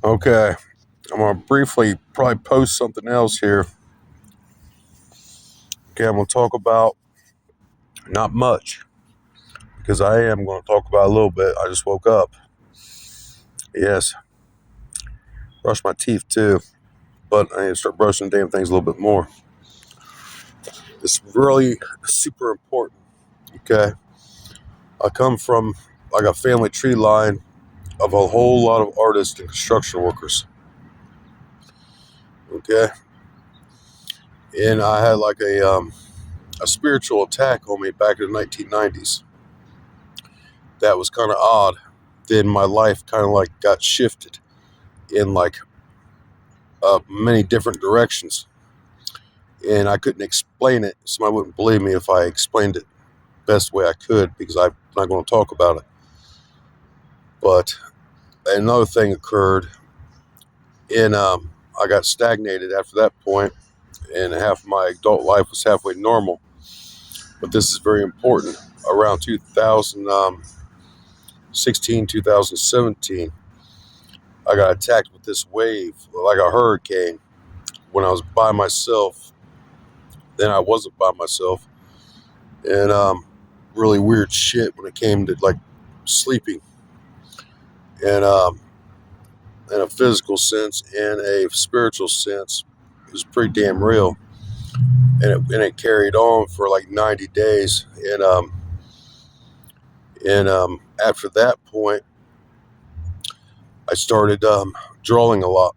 Okay, I'm gonna briefly probably post something else here. Okay, I'm gonna talk about not much because I am gonna talk about a little bit. I just woke up. Yes, brushed my teeth too, but I need to start brushing damn things a little bit more. It's really super important. Okay, I come from like a family tree line of a whole lot of artists and construction workers. Okay, and I had like a spiritual attack on me back in the 1990s. That was kind of odd. Then my life kind of like got shifted in like many different directions, and I couldn't explain it. Somebody wouldn't believe me if I explained it best way I could because I'm not going to talk about it. But another thing occurred, and I got stagnated after that point, and half my adult life was halfway normal. But this is very important. Around 2016, 2017, I got attacked with this wave like a hurricane when I was by myself. Then I wasn't by myself, and really weird shit when it came to like sleeping, and in a physical sense and a spiritual sense, it was pretty damn real, and it carried on for like 90 days, and after that point, I started drawing a lot.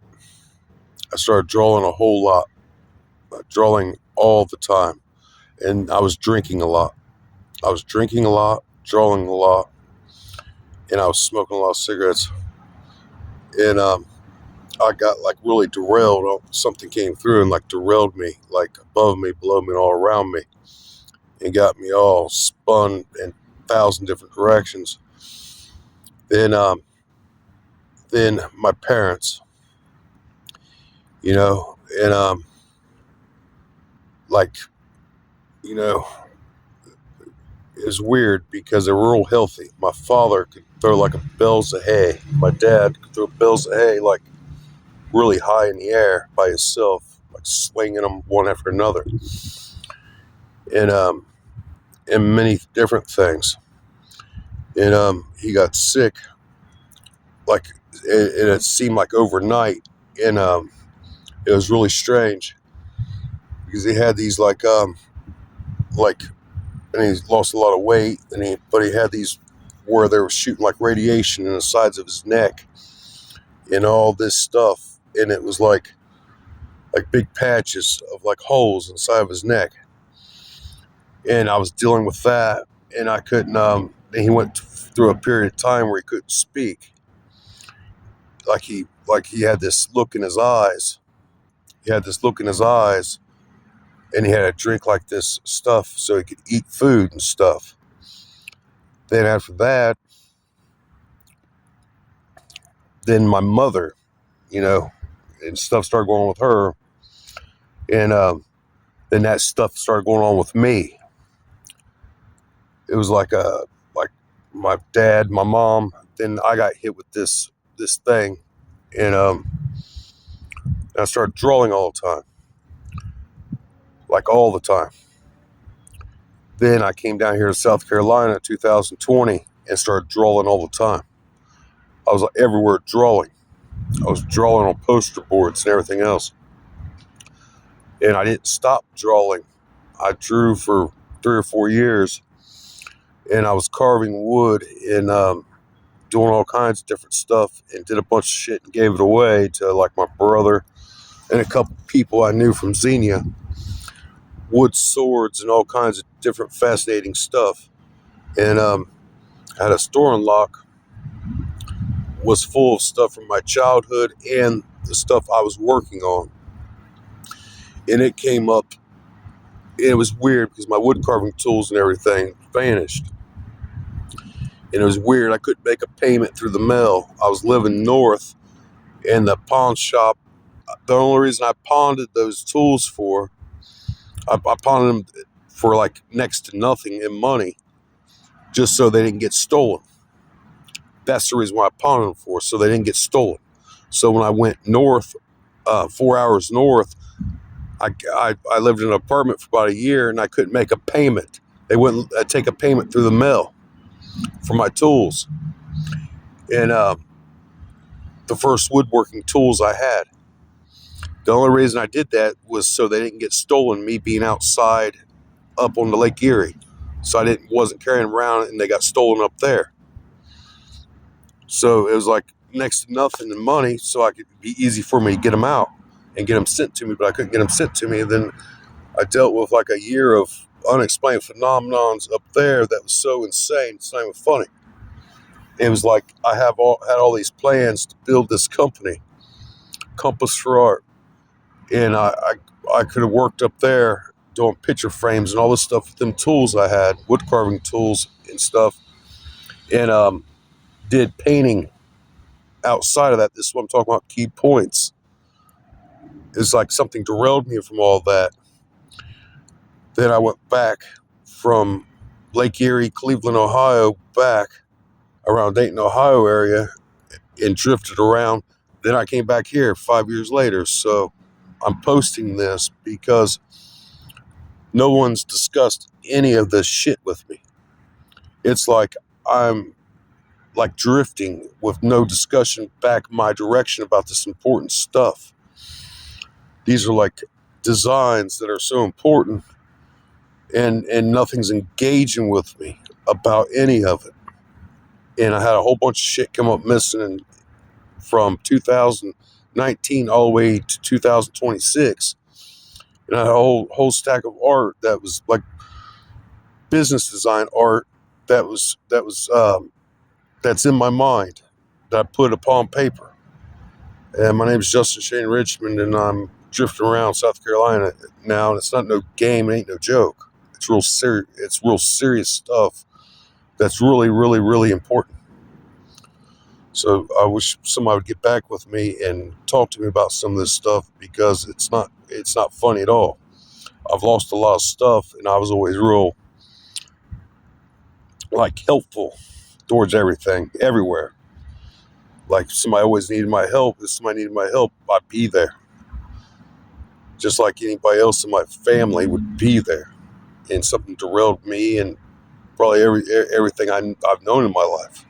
I started drawing a whole lot, drawing all the time, and I was drinking a lot. I was drinking a lot, drawing a lot, and I was smoking a lot of cigarettes. And I got like really derailed. Something came through and like derailed me, like above me, below me, and all around me, and got me all spun in 1,000 different directions. Then, then my parents, you know, and like, you know, it was weird because they were real healthy. My father could throw like a bales of hay. My dad could throw bales of hay like really high in the air by himself, like slinging them one after another, and and many different things. And he got sick, like, and it seemed like overnight, and it was really strange because he had these like, and he lost a lot of weight, but he had these where they were shooting like radiation in the sides of his neck and all this stuff, and it was like big patches of like holes inside of his neck, and I was dealing with that, and I couldn't. And he went through a period of time where he couldn't speak, like he had this look in his eyes. He had this look in his eyes, and he had to drink like this stuff so he could eat food and stuff. Then after that, then my mother, you know, and stuff started going on with her, and then that stuff started going on with me. It was like my dad, my mom. Then I got hit with this thing, and I started drawing all the time, like all the time. Then I came down here to South Carolina in 2020 and started drawing all the time. I was like, everywhere drawing. I was drawing on poster boards and everything else. And I didn't stop drawing. I drew for 3 or 4 years, and I was carving wood and doing all kinds of different stuff, and did a bunch of shit and gave it away to like my brother and a couple people I knew from Xenia. Wood swords and all kinds of different fascinating stuff. And I had a store unlock, was full of stuff from my childhood and the stuff I was working on. And it came up, and it was weird because my wood carving tools and everything vanished. And it was weird. I couldn't make a payment through the mail. I was living north, and the pawn shop, the only reason I pawned those tools for, I pawned them for like next to nothing in money, just so they didn't get stolen. That's the reason why I pawned them for, so they didn't get stolen. So when I went north, 4 hours north, I lived in an apartment for about a year, and I couldn't make a payment. They wouldn't take a payment through the mail for my tools, and the first woodworking tools I had. The only reason I did that was so they didn't get stolen, me being outside up on the Lake Erie. So I wasn't carrying them around, and they got stolen up there. So it was like next to nothing in money, so I could be easy for me to get them out and get them sent to me, but I couldn't get them sent to me. And then I dealt with like a year of unexplained phenomenons up there that was so insane. It's not even funny. It was like I had all these plans to build this company, Compass for Art, and I could have worked up there doing picture frames and all this stuff with them tools I had, wood carving tools and stuff, and did painting outside of that. This is what I'm talking about, key points. It's like something derailed me from all that. Then I went back from Lake Erie, Cleveland, Ohio, back around Dayton, Ohio area, and drifted around. Then I came back here 5 years later. So I'm posting this because no one's discussed any of this shit with me. It's like I'm like drifting with no discussion back my direction about this important stuff. These are like designs that are so important, and nothing's engaging with me about any of it. And I had a whole bunch of shit come up missing from 2019 all the way to 2026. And I had a whole stack of art that was like business design art that's in my mind that I put upon paper. And my name is Justin Shane Richmond, and I'm drifting around South Carolina now, and it's not no game, it ain't no joke. It's real serious. It's real serious stuff that's really, really, really important. So I wish somebody would get back with me and talk to me about some of this stuff, because it's not funny at all. I've lost a lot of stuff, and I was always real like helpful towards everything, everywhere. Like somebody always needed my help. If somebody needed my help, I'd be there. Just like anybody else in my family would be there. And something derailed me and probably everything I've known in my life.